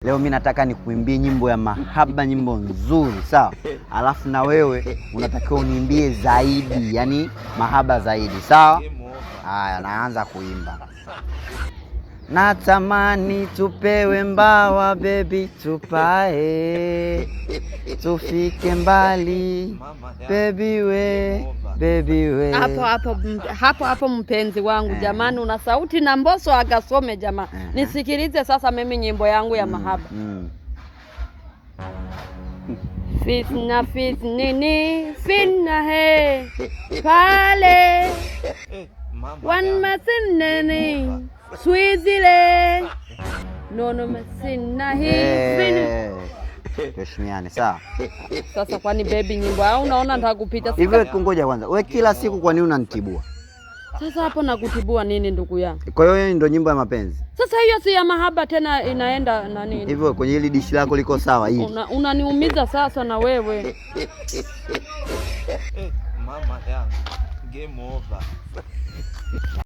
Leo mimi nataka nikuimbie nyimbo ya mahaba, nyimbo nzuri, sawa? Alafu na wewe unatakiwa uniimbie zaidi, yani mahaba zaidi, sawa? Haya, naanza kuimba. Natamani tupewe mbawa baby, tupae tufike mbali baby we. Hapo mpenzi wangu, jamani, una sauti na Mbosso akasome jamani. Nisikilize sasa mimi nyimbo yangu ya mahaba. Fitna he pale one masineni swizile nono masina hii Heshimiane, sawa? Sasa kwani baby nyimbo au unaona nitakupita sasa? Hivyo kungoja kwanza. Wewe kila siku kwa nini unanitibua? Sasa hapo nakutibua nini ndugu yangu? Kwa hiyo hiyo ndio nyimbo ya mapenzi. Sasa hiyo si ya mahaba tena, inaenda na nini? Hivyo kwenye hili dishi lako liko sawa hili. Unaniumiza sasa na wewe. Mama yangu, game over.